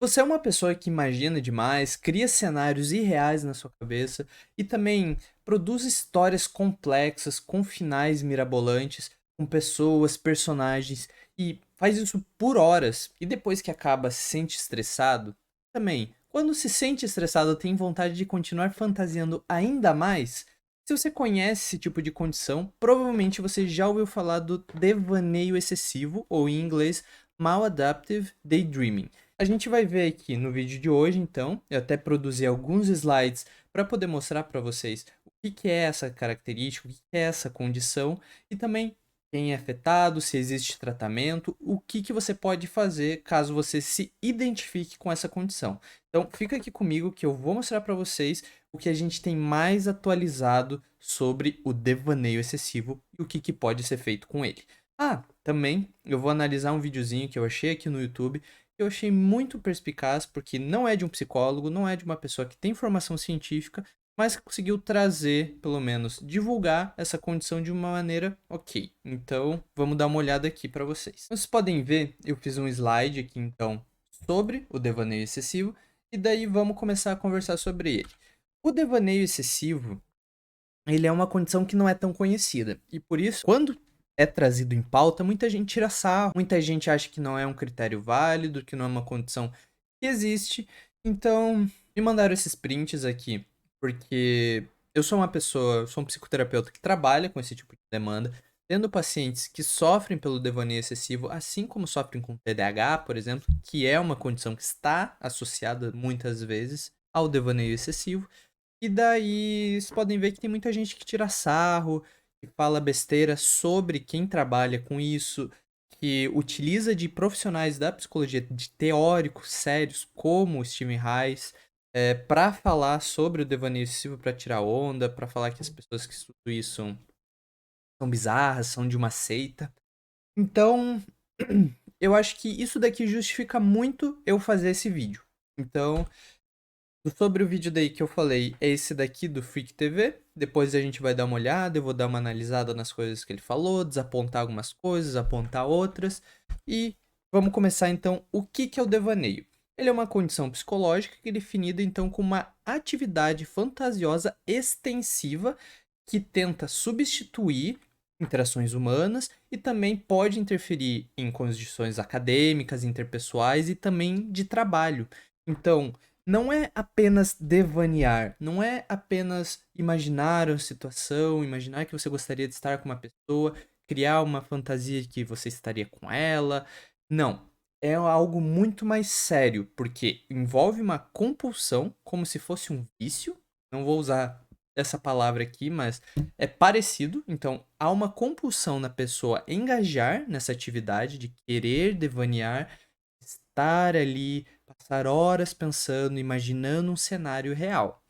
Você é uma pessoa que imagina demais, cria cenários irreais na sua cabeça e também produz histórias complexas com finais mirabolantes, com pessoas, personagens e faz isso por horas e depois que acaba se sente estressado? Também, quando se sente estressado, tem vontade de continuar fantasiando ainda mais? Se você conhece esse tipo de condição, provavelmente você já ouviu falar do devaneio excessivo, ou em inglês, maladaptive daydreaming. A gente vai ver aqui no vídeo de hoje, então, eu até produzi alguns slides para poder mostrar para vocês o que é essa característica, o que é essa condição e também quem é afetado, se existe tratamento, o que você pode fazer caso você se identifique com essa condição. Então, fica aqui comigo que eu vou mostrar para vocês o que a gente tem mais atualizado sobre o devaneio excessivo e o que pode ser feito com ele. Ah, também eu vou analisar um videozinho que eu achei aqui no YouTube eu achei muito perspicaz, porque não é de um psicólogo, não é de uma pessoa que tem formação científica, mas que conseguiu trazer, pelo menos, divulgar essa condição de uma maneira ok. Então, vamos dar uma olhada aqui para vocês. Vocês podem ver, eu fiz um slide aqui, então, sobre o devaneio excessivo, e daí vamos começar a conversar sobre ele. O devaneio excessivo, ele é uma condição que não é tão conhecida, e por isso, quando é trazido em pauta, muita gente tira sarro, muita gente acha que não é um critério válido, que não é uma condição que existe. Então, me mandaram esses prints aqui, porque eu sou uma pessoa, sou um psicoterapeuta que trabalha com esse tipo de demanda, tendo pacientes que sofrem pelo devaneio excessivo, assim como sofrem com TDAH, por exemplo, que é uma condição que está associada muitas vezes ao devaneio excessivo. E daí, vocês podem ver que tem muita gente que tira sarro, que fala besteira sobre quem trabalha com isso, que utiliza de profissionais da psicologia, de teóricos sérios como o Stephen Hayes, para falar sobre o devaneio excessivo, para tirar onda, para falar que as pessoas que estudam isso são bizarras, são de uma seita. Então, eu acho que isso daqui justifica muito eu fazer esse vídeo. Então, sobre o vídeo daí que eu falei, é esse daqui do Freak TV. Depois a gente vai dar uma olhada, eu vou dar uma analisada nas coisas que ele falou, desapontar algumas coisas, apontar outras. E vamos começar então o que é o devaneio. Ele é uma condição psicológica que é definida então como uma atividade fantasiosa extensiva que tenta substituir interações humanas e também pode interferir em condições acadêmicas, interpessoais e também de trabalho. Então, não é apenas devanear, não é apenas imaginar a situação, imaginar que você gostaria de estar com uma pessoa, criar uma fantasia de que você estaria com ela. Não. É algo muito mais sério, porque envolve uma compulsão, como se fosse um vício. Não vou usar essa palavra aqui, mas é parecido. Então, há uma compulsão na pessoa engajar nessa atividade de querer devanear, estar ali, passar horas pensando, imaginando um cenário real.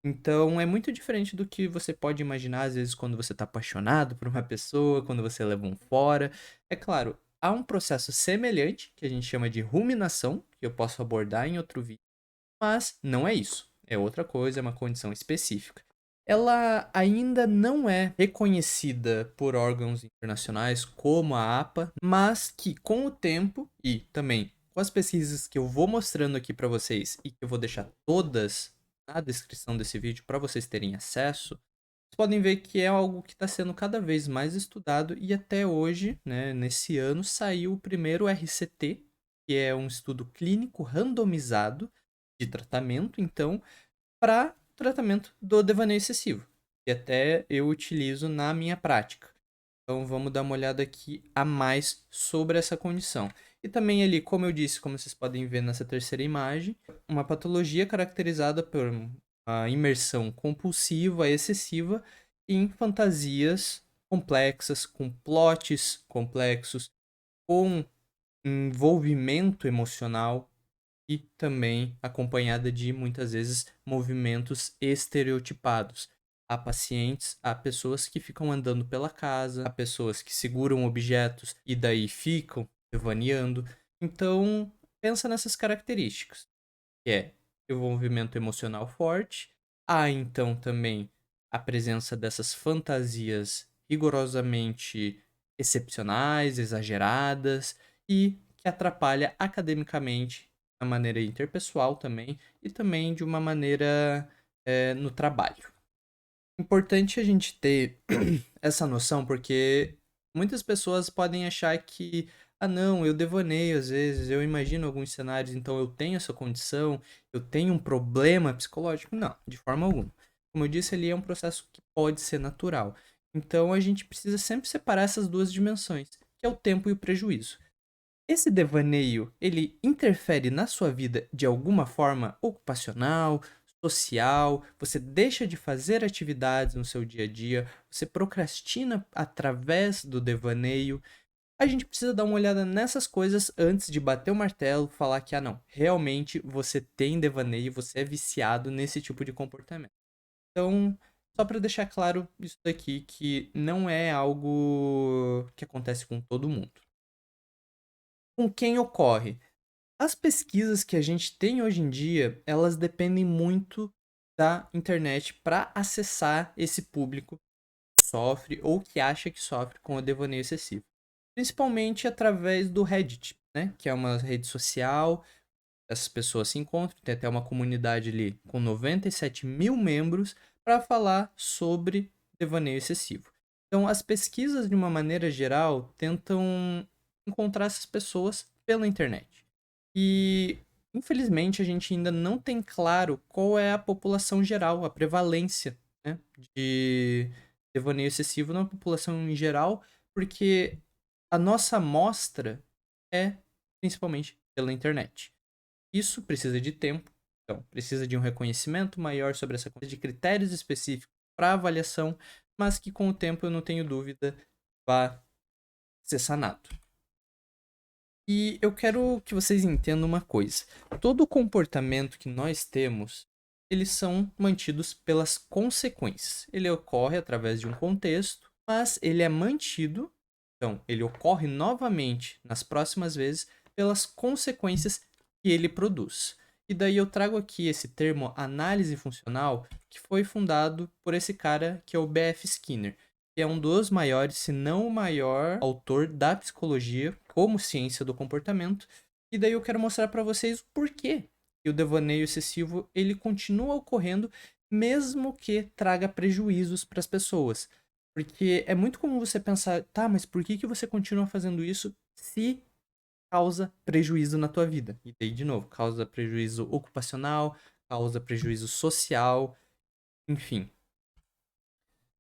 Então é muito diferente do que você pode imaginar às vezes quando você está apaixonado por uma pessoa, quando você leva um fora. É claro, há um processo semelhante que a gente chama de ruminação, que eu posso abordar em outro vídeo, mas não é isso. É outra coisa, é uma condição específica. Ela ainda não é reconhecida por órgãos internacionais como a APA, mas que com o tempo e também com as pesquisas que eu vou mostrando aqui para vocês e que eu vou deixar todas na descrição desse vídeo para vocês terem acesso, vocês podem ver que é algo que está sendo cada vez mais estudado e até hoje, né, nesse ano, saiu o primeiro RCT, que é um estudo clínico randomizado de tratamento, então, para tratamento do devaneio excessivo, que até eu utilizo na minha prática. Então vamos dar uma olhada aqui a mais sobre essa condição. E também ali, como eu disse, como vocês podem ver nessa terceira imagem, uma patologia caracterizada por uma imersão compulsiva, excessiva em fantasias complexas, com plots complexos, com envolvimento emocional e também acompanhada de muitas vezes movimentos estereotipados. Há pacientes, há pessoas que ficam andando pela casa, há pessoas que seguram objetos e daí ficam devaneando. Então, pensa nessas características, que é envolvimento emocional forte, há então também a presença dessas fantasias rigorosamente excepcionais, exageradas e que atrapalha academicamente na maneira interpessoal também, e também de uma maneira no trabalho. Importante a gente ter essa noção, porque muitas pessoas podem achar que, ah, não, eu devaneio às vezes, eu imagino alguns cenários, então eu tenho essa condição, eu tenho um problema psicológico. Não, de forma alguma. Como eu disse ali, é um processo que pode ser natural. Então a gente precisa sempre separar essas duas dimensões, que é o tempo e o prejuízo. Esse devaneio, ele interfere na sua vida de alguma forma ocupacional, social? Você deixa de fazer atividades no seu dia a dia? Você procrastina através do devaneio? A gente precisa dar uma olhada nessas coisas antes de bater o martelo, falar que, ah, não, realmente você tem devaneio, você é viciado nesse tipo de comportamento. Então, só para deixar claro isso daqui, que não é algo que acontece com todo mundo. Com quem ocorre? As pesquisas que a gente tem hoje em dia, elas dependem muito da internet para acessar esse público que sofre ou que acha que sofre com o devaneio excessivo. Principalmente através do Reddit, né? Que é uma rede social, essas pessoas se encontram, tem até uma comunidade ali com 97 mil membros para falar sobre devaneio excessivo. Então, as pesquisas, de uma maneira geral, tentam encontrar essas pessoas pela internet. E, infelizmente, a gente ainda não tem claro qual é a população geral, a prevalência, né, de devaneio excessivo na população em geral, porque a nossa amostra é principalmente pela internet. Isso precisa de tempo, então precisa de um reconhecimento maior sobre essa coisa, de critérios específicos para avaliação, mas que com o tempo eu não tenho dúvida vai ser sanado. E eu quero que vocês entendam uma coisa. Todo o comportamento que nós temos, eles são mantidos pelas consequências. Ele ocorre através de um contexto, mas ele é mantido, então ele ocorre novamente nas próximas vezes pelas consequências que ele produz. E daí eu trago aqui esse termo análise funcional, que foi fundado por esse cara que é o B.F. Skinner, que é um dos maiores, se não o maior, autor da psicologia como ciência do comportamento. E daí eu quero mostrar para vocês o porquê que o devaneio excessivo ele continua ocorrendo, mesmo que traga prejuízos para as pessoas. Porque é muito comum você pensar, tá, mas por que você continua fazendo isso se causa prejuízo na tua vida? E daí, de novo, causa prejuízo ocupacional, causa prejuízo social, enfim.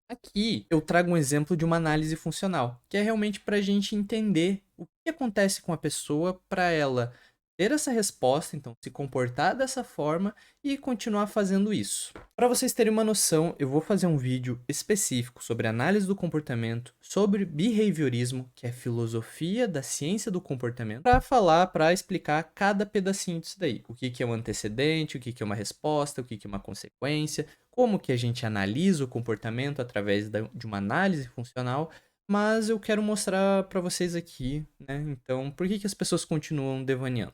Aqui eu trago um exemplo de uma análise funcional, que é realmente para a gente entender o que acontece com a pessoa para ela ter essa resposta, então se comportar dessa forma e continuar fazendo isso. Para vocês terem uma noção, eu vou fazer um vídeo específico sobre análise do comportamento, sobre behaviorismo, que é filosofia da ciência do comportamento, para explicar cada pedacinho disso daí. O que é um antecedente, o que é uma resposta, o que é uma consequência, como que a gente analisa o comportamento através de uma análise funcional, mas eu quero mostrar para vocês aqui, né? Então, por que as pessoas continuam devaneando?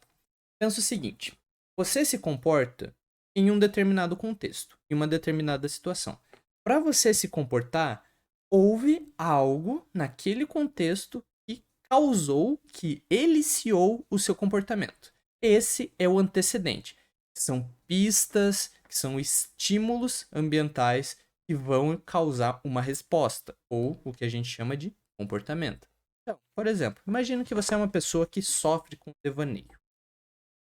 Pensa o seguinte: você se comporta em um determinado contexto, em uma determinada situação. Para você se comportar, houve algo naquele contexto que causou, que eliciou o seu comportamento. Esse é o antecedente. São pistas, que são estímulos ambientais que vão causar uma resposta, ou o que a gente chama de comportamento. Então, por exemplo, imagina que você é uma pessoa que sofre com devaneio.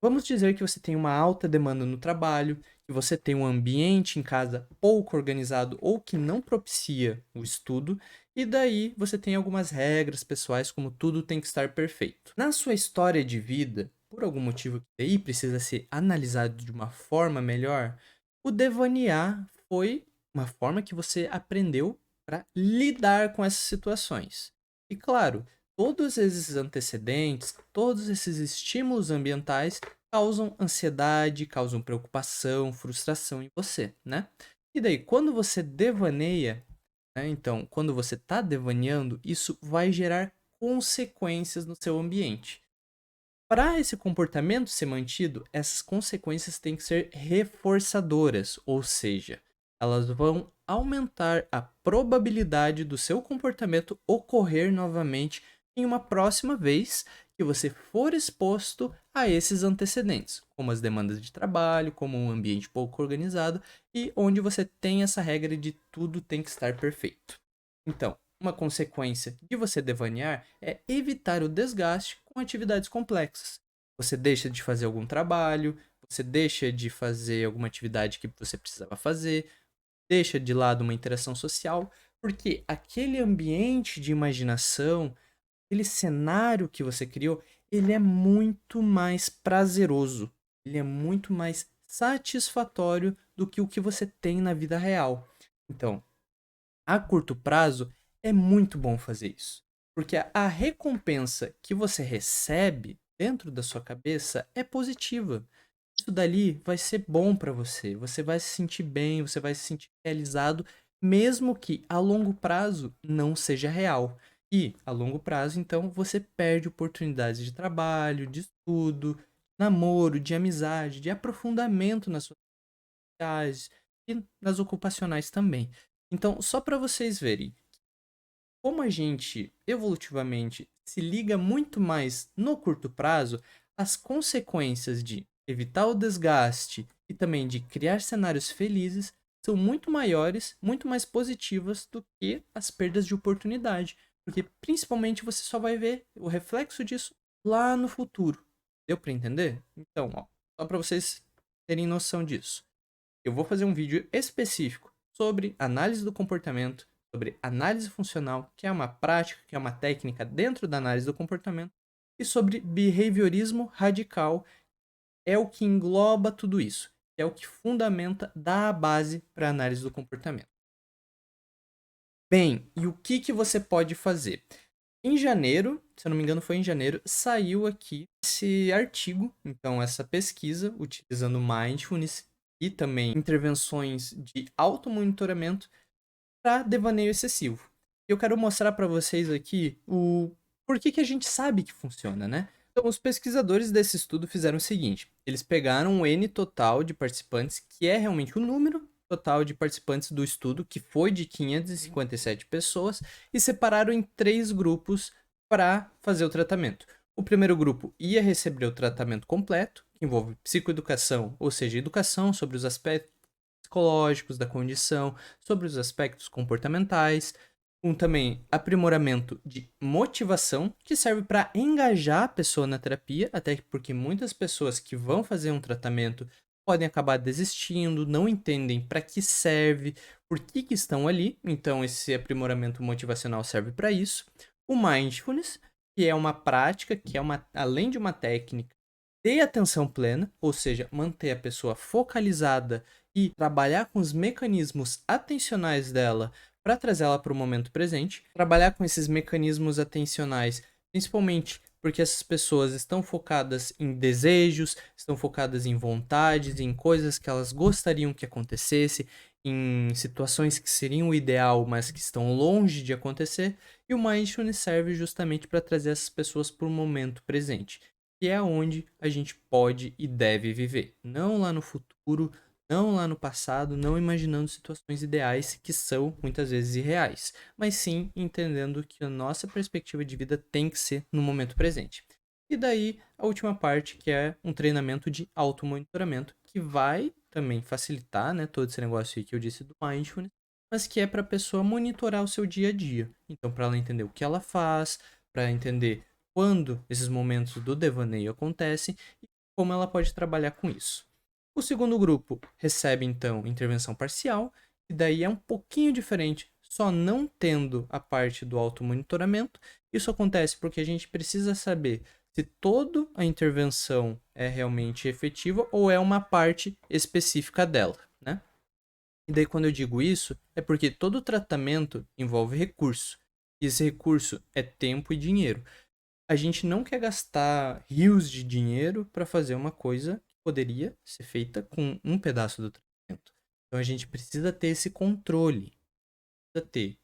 Vamos dizer que você tem uma alta demanda no trabalho, que você tem um ambiente em casa pouco organizado ou que não propicia o estudo, e daí você tem algumas regras pessoais, como tudo tem que estar perfeito. Na sua história de vida, por algum motivo que daí precisa ser analisado de uma forma melhor, o devanear foi uma forma que você aprendeu para lidar com essas situações. E claro, todos esses antecedentes, todos esses estímulos ambientais causam ansiedade, causam preocupação, frustração em você, né? E daí, quando você devaneia, né? Então, quando você está devaneando, isso vai gerar consequências no seu ambiente. Para esse comportamento ser mantido, essas consequências têm que ser reforçadoras, ou seja, elas vão aumentar a probabilidade do seu comportamento ocorrer novamente em uma próxima vez que você for exposto a esses antecedentes, como as demandas de trabalho, como um ambiente pouco organizado e onde você tem essa regra de tudo tem que estar perfeito. Então, uma consequência de você devanear é evitar o desgaste com atividades complexas. Você deixa de fazer algum trabalho, você deixa de fazer alguma atividade que você precisava fazer, deixa de lado uma interação social, porque aquele ambiente de imaginação, aquele cenário que você criou, ele é muito mais prazeroso, ele é muito mais satisfatório do que o que você tem na vida real. Então, a curto prazo, é muito bom fazer isso. Porque a recompensa que você recebe dentro da sua cabeça é positiva. Isso dali vai ser bom para você. Você vai se sentir bem, você vai se sentir realizado, mesmo que a longo prazo não seja real. E a longo prazo, então, você perde oportunidades de trabalho, de estudo, namoro, de amizade, de aprofundamento nas suas atividades e nas ocupacionais também. Então, só para vocês verem como a gente evolutivamente se liga muito mais no curto prazo, as consequências de evitar o desgaste e também de criar cenários felizes são muito maiores, muito mais positivas do que as perdas de oportunidade, porque principalmente você só vai ver o reflexo disso lá no futuro. Deu para entender? Então, ó, só para vocês terem noção disso. Eu vou fazer um vídeo específico sobre análise do comportamento, sobre análise funcional, que é uma prática, que é uma técnica dentro da análise do comportamento, e sobre behaviorismo radical, é o que engloba tudo isso, é o que fundamenta, dá a base para a análise do comportamento. Bem, e o que você pode fazer? Em janeiro, se eu não me engano foi em janeiro, saiu aqui esse artigo, então essa pesquisa, utilizando mindfulness e também intervenções de automonitoramento para devaneio excessivo. Eu quero mostrar para vocês aqui o por que a gente sabe que funciona, né? Então, os pesquisadores desse estudo fizeram o seguinte: eles pegaram o N total de participantes, que é realmente o número total de participantes do estudo, que foi de 557 pessoas, e separaram em 3 grupos para fazer o tratamento. O primeiro grupo ia receber o tratamento completo, que envolve psicoeducação, ou seja, educação sobre os aspectos psicológicos da condição, sobre os aspectos comportamentais, com também aprimoramento de motivação, que serve para engajar a pessoa na terapia, até porque muitas pessoas que vão fazer um tratamento podem acabar desistindo, não entendem para que serve, por que estão ali, então esse aprimoramento motivacional serve para isso. O mindfulness, que é uma prática, que é além de uma técnica de atenção plena, ou seja, manter a pessoa focalizada e trabalhar com os mecanismos atencionais dela para trazer ela para o momento presente. Trabalhar com esses mecanismos atencionais, principalmente porque essas pessoas estão focadas em desejos, estão focadas em vontades, em coisas que elas gostariam que acontecesse, em situações que seriam o ideal, mas que estão longe de acontecer. E o mindfulness serve justamente para trazer essas pessoas para o momento presente, que é onde a gente pode e deve viver. Não lá no futuro, não lá no passado, não imaginando situações ideais que são muitas vezes irreais, mas sim entendendo que a nossa perspectiva de vida tem que ser no momento presente. E daí a última parte, que é um treinamento de automonitoramento, que vai também facilitar, né, todo esse negócio aí que eu disse do mindfulness, mas que é para a pessoa monitorar o seu dia a dia. Então, para ela entender o que ela faz, para entender quando esses momentos do devaneio acontecem e como ela pode trabalhar com isso. O segundo grupo recebe então intervenção parcial, e daí é um pouquinho diferente, só não tendo a parte do automonitoramento. Isso acontece porque a gente precisa saber se toda a intervenção é realmente efetiva ou é uma parte específica dela, né? E daí quando eu digo isso, é porque todo tratamento envolve recurso. E esse recurso é tempo e dinheiro. A gente não quer gastar rios de dinheiro para fazer uma coisa que poderia ser feita com um pedaço do tratamento. Então a gente precisa ter esse controle. Precisa ter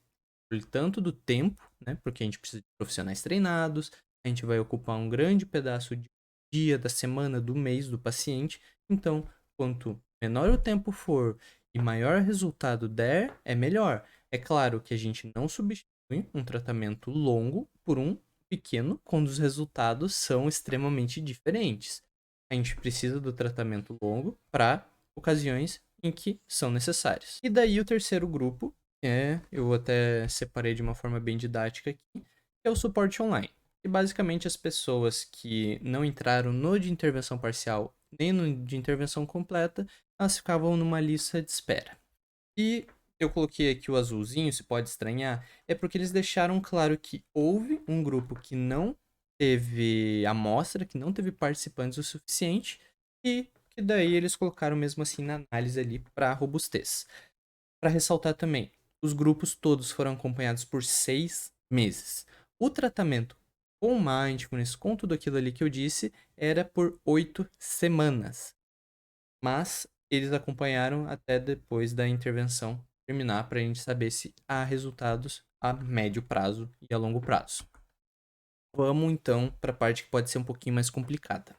controle tanto do tempo, né? Porque a gente precisa de profissionais treinados, a gente vai ocupar um grande pedaço de dia, da semana, do mês do paciente. Então, quanto menor o tempo for e maior resultado der, é melhor. É claro que a gente não substitui um tratamento longo por um pequeno quando os resultados são extremamente diferentes. A gente precisa do tratamento longo para ocasiões em que são necessárias. E daí o terceiro grupo, eu até separei de uma forma bem didática aqui, que é o suporte online. E basicamente as pessoas que não entraram no de intervenção parcial nem no de intervenção completa, elas ficavam numa lista de espera. E eu coloquei aqui o azulzinho, se pode estranhar, é porque eles deixaram claro que houve um grupo que não teve amostra, que não teve participantes o suficiente, e que daí eles colocaram mesmo assim na análise ali para robustez. Para ressaltar também, os grupos todos foram acompanhados por 6 meses. O tratamento com mindfulness, com tudo aquilo ali que eu disse, era por 8 semanas. Mas eles acompanharam até depois da intervenção terminar para a gente saber se há resultados a médio prazo e a longo prazo. Vamos então para a parte que pode ser um pouquinho mais complicada.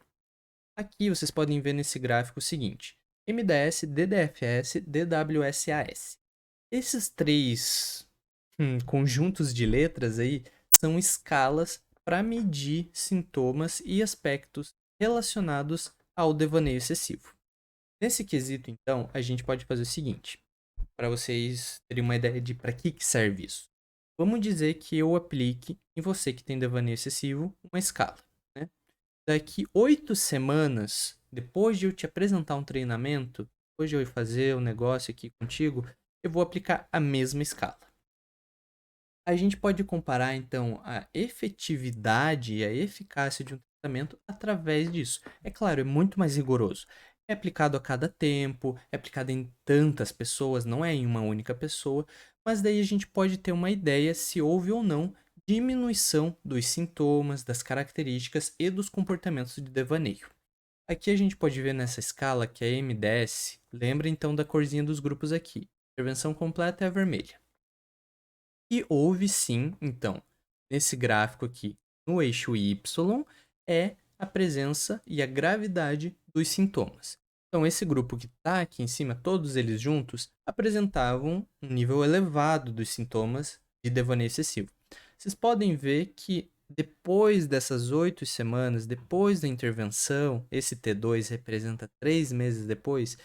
Aqui vocês podem ver nesse gráfico o seguinte: MDS, DDFS, DWSAS. Esses três conjuntos de letras aí são escalas para medir sintomas e aspectos relacionados ao devaneio excessivo. Nesse quesito, então, a gente pode fazer o seguinte, para vocês terem uma ideia de para que serve isso. Vamos dizer que eu aplique em você que tem devaneio excessivo uma escala. Né? Daqui 8 semanas, depois de eu te apresentar um treinamento, depois de eu fazer o negócio aqui contigo, eu vou aplicar a mesma escala. A gente pode comparar, então, a efetividade e a eficácia de um tratamento através disso. É claro, é muito mais rigoroso. É aplicado a cada tempo, é aplicado em tantas pessoas, não é em uma única pessoa, mas daí a gente pode ter uma ideia se houve ou não diminuição dos sintomas, das características e dos comportamentos de devaneio. Aqui a gente pode ver nessa escala que a MDS lembra então da corzinha dos grupos aqui. Intervenção completa é a vermelha. E houve sim, então, nesse gráfico aqui, no eixo Y, é a presença e a gravidade dos sintomas. Então, esse grupo que está aqui em cima, todos eles juntos, apresentavam um nível elevado dos sintomas de devaneio excessivo. Vocês podem ver que depois dessas 8 semanas, depois da intervenção, esse T2 representa 3 meses depois,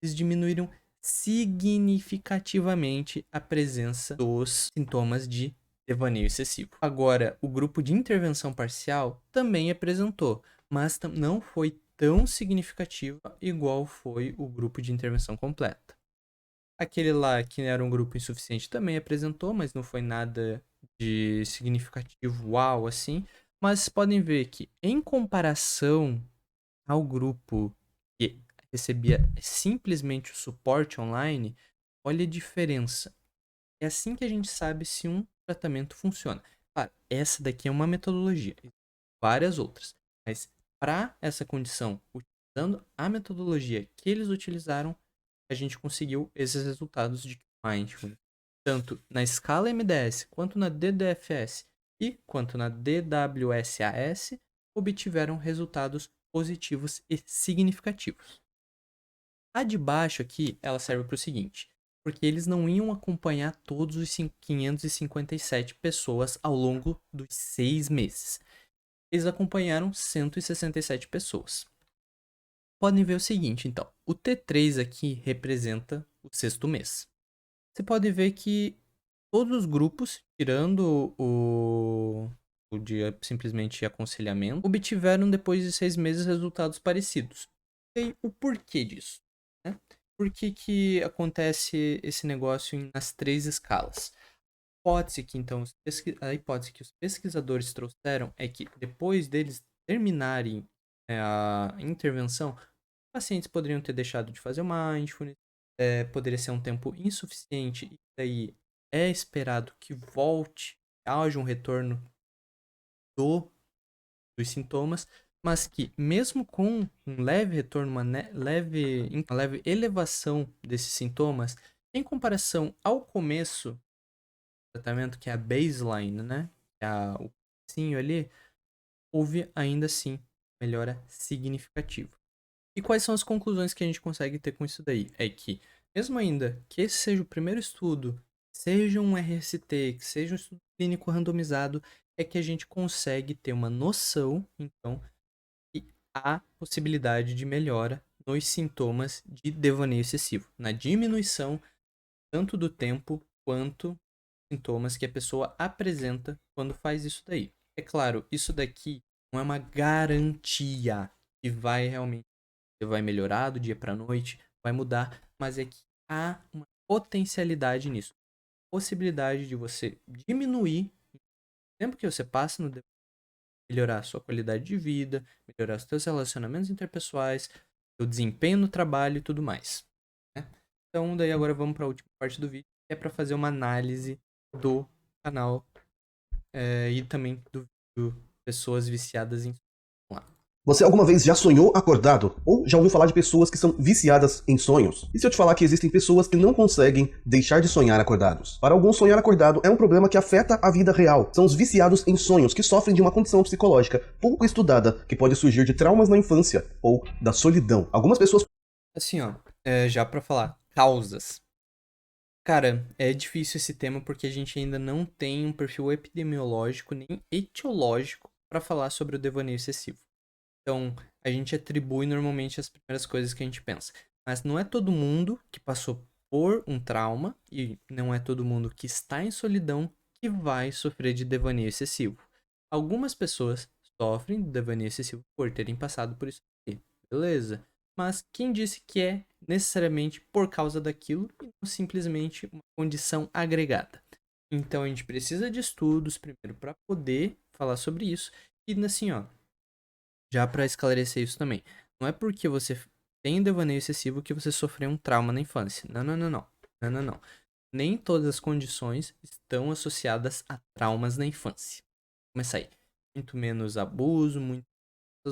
eles diminuíram significativamente a presença dos sintomas de devaneio excessivo. Agora, o grupo de intervenção parcial também apresentou, mas não foi tão significativa igual foi o grupo de intervenção completa. Aquele lá que era um grupo insuficiente também apresentou, mas não foi nada de significativo, uau, assim. Mas podem ver que, em comparação ao grupo que recebia simplesmente o suporte online, olha a diferença. É assim que a gente sabe se um tratamento funciona. Claro, essa daqui é uma metodologia, várias outras. Mas para essa condição, utilizando a metodologia que eles utilizaram, a gente conseguiu esses resultados de mindfulness. Tanto na escala MDS, quanto na DDFS e quanto na DWSAS, obtiveram resultados positivos e significativos. A de baixo aqui, ela serve para o seguinte, porque eles não iam acompanhar todos os 557 pessoas ao longo dos 6 meses. Eles acompanharam 167 pessoas. Podem ver o seguinte, então, o T3 aqui representa o 6º mês. Você pode ver que todos os grupos, tirando o de simplesmente aconselhamento, obtiveram depois de 6 meses resultados parecidos. E o porquê disso? Né? Por que acontece esse negócio nas 3 escalas? A hipótese que os pesquisadores trouxeram é que depois deles terminarem a intervenção, pacientes poderiam ter deixado de fazer o mindfulness, poderia ser um tempo insuficiente e daí é esperado que volte, haja um retorno dos sintomas, mas que mesmo com um leve retorno, uma leve elevação desses sintomas, em comparação ao começo do tratamento, que é a baseline, né, que é o comecinho ali, houve ainda assim melhora significativa. E quais são as conclusões que a gente consegue ter com isso daí? É que, mesmo ainda que esse seja o primeiro estudo, seja um RST, que seja um estudo clínico randomizado, é que a gente consegue ter uma noção, então, que há possibilidade de melhora nos sintomas de devaneio excessivo, na diminuição tanto do tempo quanto sintomas que a pessoa apresenta quando faz isso daí. É claro, isso daqui não é uma garantia que vai realmente vai melhorar do dia para noite, vai mudar, mas é que há uma potencialidade nisso, possibilidade de você diminuir o tempo que você passa no melhorar a sua qualidade de vida, melhorar os seus relacionamentos interpessoais, o desempenho no trabalho e tudo mais, né? Então, daí agora vamos para a última parte do vídeo, que é para fazer uma análise do canal e também do vídeo Pessoas Viciadas em. Vamos lá. Você alguma vez já sonhou acordado? Ou já ouviu falar de pessoas que são viciadas em sonhos? E se eu te falar que existem pessoas que não conseguem deixar de sonhar acordados? Para alguns, sonhar acordado é um problema que afeta a vida real. São os viciados em sonhos que sofrem de uma condição psicológica pouco estudada que pode surgir de traumas na infância ou da solidão. Algumas pessoas. Assim, ó, já para falar causas. Cara, é difícil esse tema porque a gente ainda não tem um perfil epidemiológico nem etiológico para falar sobre o devaneio excessivo. Então, a gente atribui normalmente as primeiras coisas que a gente pensa. Mas não é todo mundo que passou por um trauma e não é todo mundo que está em solidão que vai sofrer de devaneio excessivo. Algumas pessoas sofrem de devaneio excessivo por terem passado por isso aqui. Beleza. Mas quem disse que é necessariamente por causa daquilo e não simplesmente uma condição agregada? Então a gente precisa de estudos primeiro para poder falar sobre isso. E assim, ó, já para esclarecer isso também, não é porque você tem devaneio excessivo que você sofreu um trauma na infância. Não, não, não, não. Não, não, não. Nem todas as condições estão associadas a traumas na infância. Começa aí. Muito menos abuso, muitas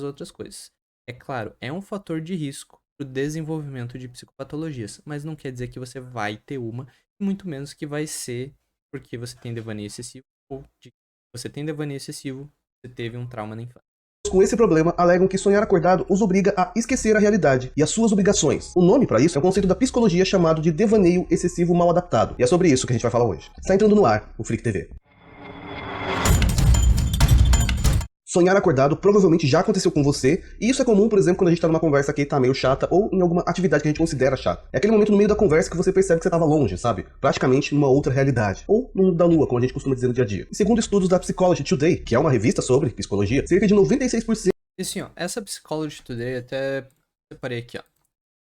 outras coisas. É claro, é um fator de risco para o desenvolvimento de psicopatologias, mas não quer dizer que você vai ter uma, e muito menos que vai ser porque você tem devaneio excessivo ou de você tem devaneio excessivo, você teve um trauma na infância. Com esse problema, alegam que sonhar acordado os obriga a esquecer a realidade e as suas obrigações. O nome para isso é um conceito da psicologia chamado de devaneio excessivo mal adaptado. E é sobre isso que a gente vai falar hoje. Está entrando no ar o Flick TV. Sonhar acordado provavelmente já aconteceu com você, e isso é comum, por exemplo, quando a gente tá numa conversa que tá meio chata ou em alguma atividade que a gente considera chata. É aquele momento no meio da conversa que você percebe que você tava longe, sabe? Praticamente numa outra realidade. Ou no mundo da lua, como a gente costuma dizer no dia a dia. E segundo estudos da Psychology Today, que é uma revista sobre psicologia, cerca de 96%. E assim, ó, essa Psychology Today, até separei aqui, ó.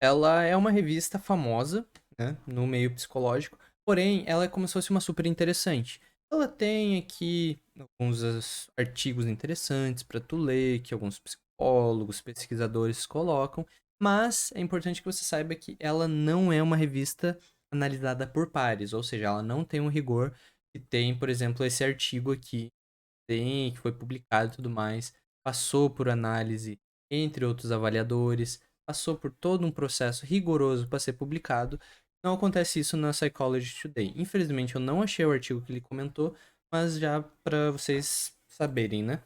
Ela é uma revista famosa, né, no meio psicológico, porém, ela é como se fosse uma super interessante. Ela tem aqui alguns artigos interessantes para tu ler, que alguns psicólogos, pesquisadores colocam, mas é importante que você saiba que ela não é uma revista analisada por pares, ou seja, ela não tem um rigor que tem, por exemplo, esse artigo aqui, tem, que foi publicado e tudo mais, passou por análise entre outros avaliadores, passou por todo um processo rigoroso para ser publicado. Não acontece isso na Psychology Today. Infelizmente, eu não achei o artigo que ele comentou, mas já para vocês saberem, né?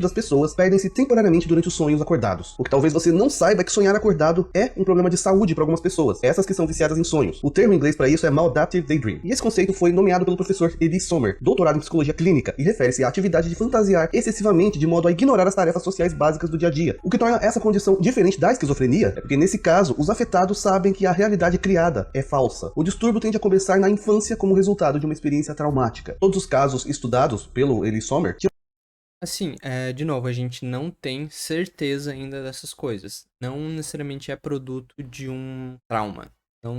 Das pessoas perdem-se temporariamente durante os sonhos acordados. O que talvez você não saiba é que sonhar acordado é um problema de saúde para algumas pessoas, essas que são viciadas em sonhos. O termo em inglês para isso é Maladaptive Daydream. E esse conceito foi nomeado pelo professor Eddie Sommer, doutorado em psicologia clínica, e refere-se à atividade de fantasiar excessivamente de modo a ignorar as tarefas sociais básicas do dia a dia. O que torna essa condição diferente da esquizofrenia é porque, nesse caso, os afetados sabem que a realidade criada é falsa. O distúrbio tende a começar na infância como resultado de uma experiência traumática. Todos os casos estudados pelo Eddie Sommer Assim, de novo, a gente não tem certeza ainda dessas coisas. Não necessariamente é produto de um trauma. Não,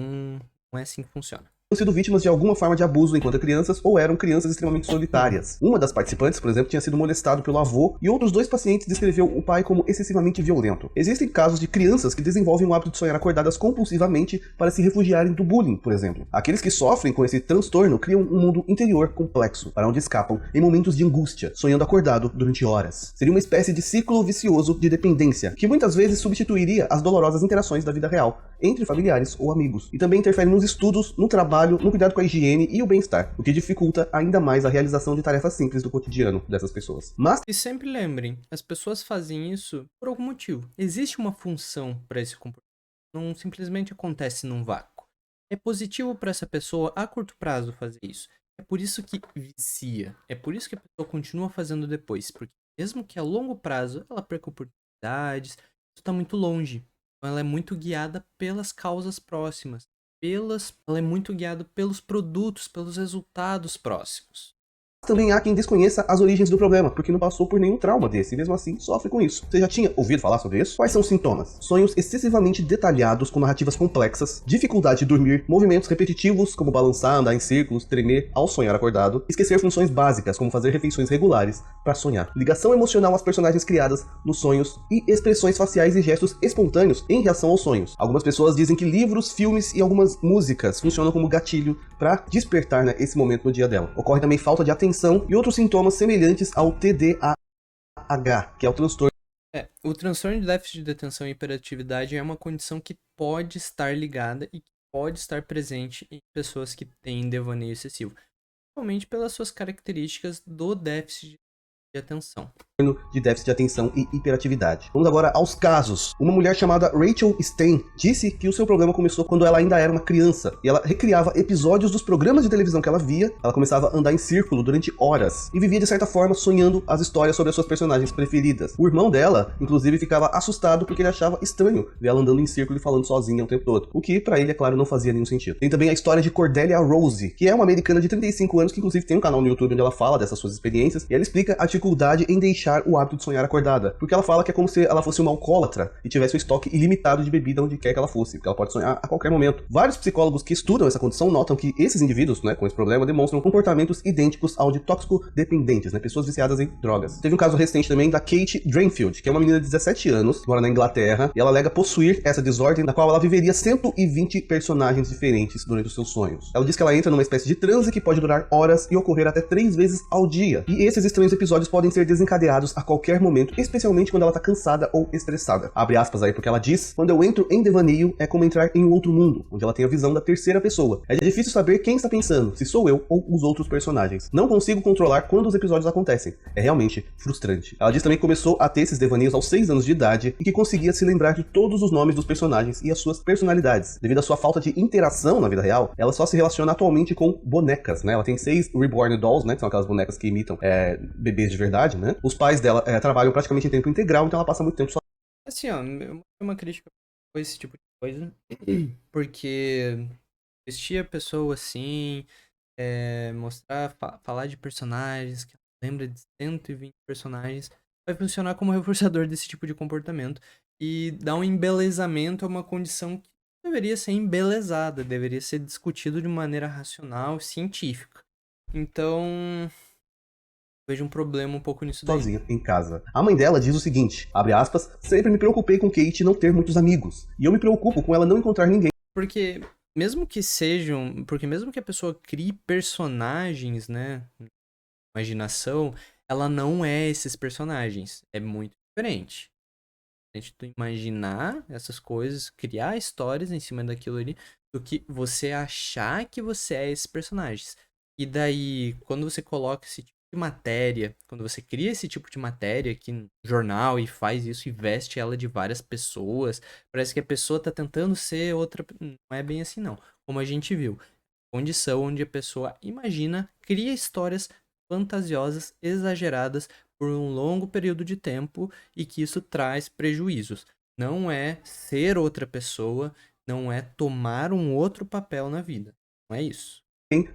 não é assim que funciona. tinham sido vítimas de alguma forma de abuso enquanto crianças ou eram crianças extremamente solitárias. Uma das participantes, por exemplo, tinha sido molestado pelo avô e outros 2 pacientes descreveu o pai como excessivamente violento. Existem casos de crianças que desenvolvem o hábito de sonhar acordadas compulsivamente para se refugiarem do bullying, por exemplo. Aqueles que sofrem com esse transtorno criam um mundo interior complexo, para onde escapam em momentos de angústia, sonhando acordado durante horas. Seria uma espécie de ciclo vicioso de dependência, que muitas vezes substituiria as dolorosas interações da vida real, entre familiares ou amigos, e também interfere nos estudos, no trabalho, no cuidado com a higiene e o bem-estar, o que dificulta ainda mais a realização de tarefas simples do cotidiano dessas pessoas. Mas E sempre lembrem, as pessoas fazem isso por algum motivo. Existe uma função para esse comportamento. Não simplesmente acontece num vácuo. É positivo para essa pessoa a curto prazo fazer isso. É por isso que vicia. É por isso que a pessoa continua fazendo depois. Porque mesmo que a longo prazo ela perca oportunidades, isso tá muito longe. Então ela é muito guiada pelas causas próximas. Ela é muito guiada pelos produtos, pelos resultados próximos. Também há quem desconheça as origens do problema, porque não passou por nenhum trauma desse, e mesmo assim sofre com isso. Você já tinha ouvido falar sobre isso? Quais são os sintomas? Sonhos excessivamente detalhados com narrativas complexas, dificuldade de dormir, movimentos repetitivos como balançar, andar em círculos, tremer ao sonhar acordado, esquecer funções básicas como fazer refeições regulares para sonhar, ligação emocional às personagens criadas nos sonhos e expressões faciais e gestos espontâneos em reação aos sonhos. Algumas pessoas dizem que livros, filmes e algumas músicas funcionam como gatilho para despertar, né, esse momento no dia dela. Ocorre também falta de atenção e outros sintomas semelhantes ao TDAH, que é o transtorno. O transtorno de déficit de atenção e hiperatividade é uma condição que pode estar ligada e que pode estar presente em pessoas que têm devaneio excessivo, principalmente pelas suas características do déficit de atenção. De déficit de atenção e hiperatividade. Vamos agora aos casos. Uma mulher chamada Rachel Stein disse que o seu problema começou quando ela ainda era uma criança e ela recriava episódios dos programas de televisão que ela via. Ela começava a andar em círculo durante horas e vivia de certa forma sonhando as histórias sobre as suas personagens preferidas. O irmão dela, inclusive, ficava assustado porque ele achava estranho ver ela andando em círculo e falando sozinha o tempo todo, o que pra ele, é claro, não fazia nenhum sentido. Tem também a história de Cordelia Rose, que é uma americana de 35 anos que inclusive tem um canal no YouTube onde ela fala dessas suas experiências e ela explica a dificuldade em deixar o hábito de sonhar acordada, porque ela fala que é como se ela fosse uma alcoólatra e tivesse um estoque ilimitado de bebida onde quer que ela fosse, porque ela pode sonhar a qualquer momento. Vários psicólogos que estudam essa condição notam que esses indivíduos, né, com esse problema, demonstram comportamentos idênticos ao de tóxico-dependentes, né, pessoas viciadas em drogas. Teve um caso recente também da Kate Drainfield, que é uma menina de 17 anos, mora na Inglaterra, e ela alega possuir essa desordem, na qual ela viveria 120 personagens diferentes durante os seus sonhos. Ela diz que ela entra numa espécie de transe que pode durar horas e ocorrer até 3 vezes ao dia, e esses estranhos episódios podem ser desencadeados a qualquer momento, especialmente quando ela tá cansada ou estressada. Abre aspas aí porque ela diz: quando eu entro em devaneio é como entrar em um outro mundo, onde ela tem a visão da terceira pessoa. É difícil saber quem está pensando, se sou eu ou os outros personagens. Não consigo controlar quando os episódios acontecem. É realmente frustrante. Ela diz também que começou a ter esses devaneios aos 6 anos de idade e que conseguia se lembrar de todos os nomes dos personagens e as suas personalidades. Devido à sua falta de interação na vida real, ela só se relaciona atualmente com bonecas, né? Ela tem 6 reborn dolls, né? Que são aquelas bonecas que imitam bebês de verdade, né? Os pais dela trabalham praticamente em tempo integral, então ela passa muito tempo só. Assim, ó, uma crítica com esse tipo de coisa, porque vestir a pessoa assim, mostrar, falar de personagens, que ela lembra de 120 personagens, vai funcionar como reforçador desse tipo de comportamento e dar um embelezamento a uma condição que deveria ser embelezada, deveria ser discutido de maneira racional, científica. Então, vejo um problema um pouco nisso daí. Sozinha, em casa. A mãe dela diz o seguinte, abre aspas, sempre me preocupei com Kate não ter muitos amigos, e eu me preocupo com ela não encontrar ninguém. Porque mesmo que a pessoa crie personagens, né, imaginação, ela não é esses personagens, é muito diferente. A gente imaginar essas coisas, criar histórias em cima daquilo ali, do que você achar que você é esses personagens. E daí, quando você coloca esse tipo de matéria, quando você cria esse tipo de matéria aqui no jornal e faz isso e veste ela de várias pessoas, parece que a pessoa tá tentando ser outra. Não é bem assim, não. Como a gente viu, condição onde a pessoa imagina, cria histórias fantasiosas, exageradas por um longo período de tempo e que isso traz prejuízos. Não é ser outra pessoa, não é tomar um outro papel na vida. Não é isso.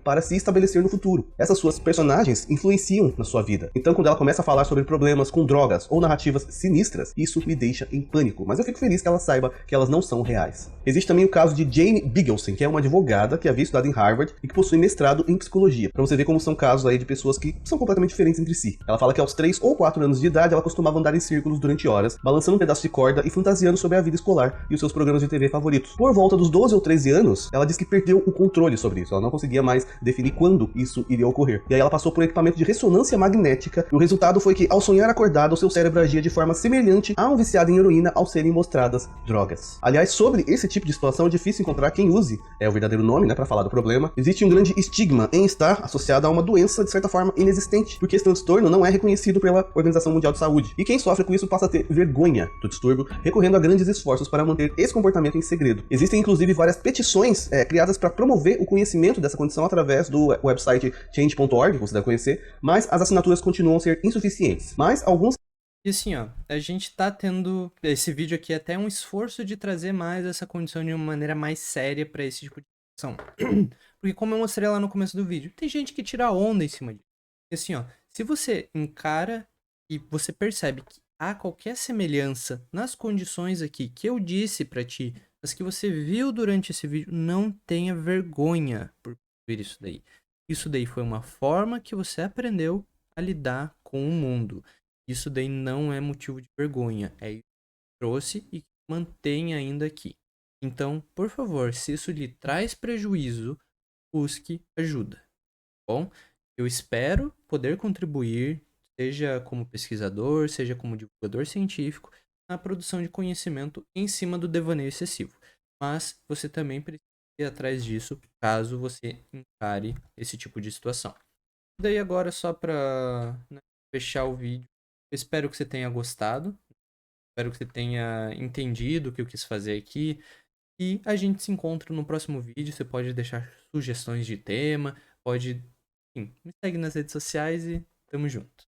Para se estabelecer no futuro. Essas suas personagens influenciam na sua vida. Então, quando ela começa a falar sobre problemas com drogas ou narrativas sinistras, isso me deixa em pânico. Mas eu fico feliz que ela saiba que elas não são reais. Existe também o caso de Jane Bigelsen, que é uma advogada que havia estudado em Harvard e que possui mestrado em psicologia. Pra você ver como são casos aí de pessoas que são completamente diferentes entre si. Ela fala que aos 3 ou 4 anos de idade, ela costumava andar em círculos durante horas, balançando um pedaço de corda e fantasiando sobre a vida escolar e os seus programas de TV favoritos. Por volta dos 12 ou 13 anos, ela diz que perdeu o controle sobre isso. Ela não conseguia mais definir quando isso iria ocorrer. E aí ela passou por um equipamento de ressonância magnética e o resultado foi que, ao sonhar acordado, o seu cérebro agia de forma semelhante a um viciado em heroína ao serem mostradas drogas. Aliás, sobre esse tipo de situação é difícil encontrar quem use o verdadeiro nome, né, para falar do problema. Existe um grande estigma em estar associado a uma doença, de certa forma, inexistente, porque esse transtorno não é reconhecido pela Organização Mundial de Saúde. E quem sofre com isso passa a ter vergonha do distúrbio, recorrendo a grandes esforços para manter esse comportamento em segredo. Existem, inclusive, várias petições criadas para promover o conhecimento dessa condição através do website change.org, que você deve conhecer, mas as assinaturas continuam a ser insuficientes. Mas alguns... E assim, ó, a gente tá tendo. Esse vídeo aqui é até um esforço de trazer mais essa condição de uma maneira mais séria pra esse tipo de situação. Porque, como eu mostrei lá no começo do vídeo, tem gente que tira onda em cima disso. E assim, ó, se você encara e você percebe que há qualquer semelhança nas condições aqui que eu disse pra ti, mas que você viu durante esse vídeo, não tenha vergonha por ver isso daí. Isso daí foi uma forma que você aprendeu a lidar com o mundo. Isso daí não é motivo de vergonha. É isso que trouxe e mantém ainda aqui. Então, por favor, se isso lhe traz prejuízo, busque ajuda. Tá bom? Eu espero poder contribuir, seja como pesquisador, seja como divulgador científico, na produção de conhecimento em cima do devaneio excessivo. Mas você também precisa ir atrás disso caso você encare esse tipo de situação. E daí agora, só para fechar o vídeo, eu espero que você tenha gostado. Espero que você tenha entendido o que eu quis fazer aqui. E a gente se encontra no próximo vídeo. Você pode deixar sugestões de tema, pode. Enfim, me segue nas redes sociais e tamo junto.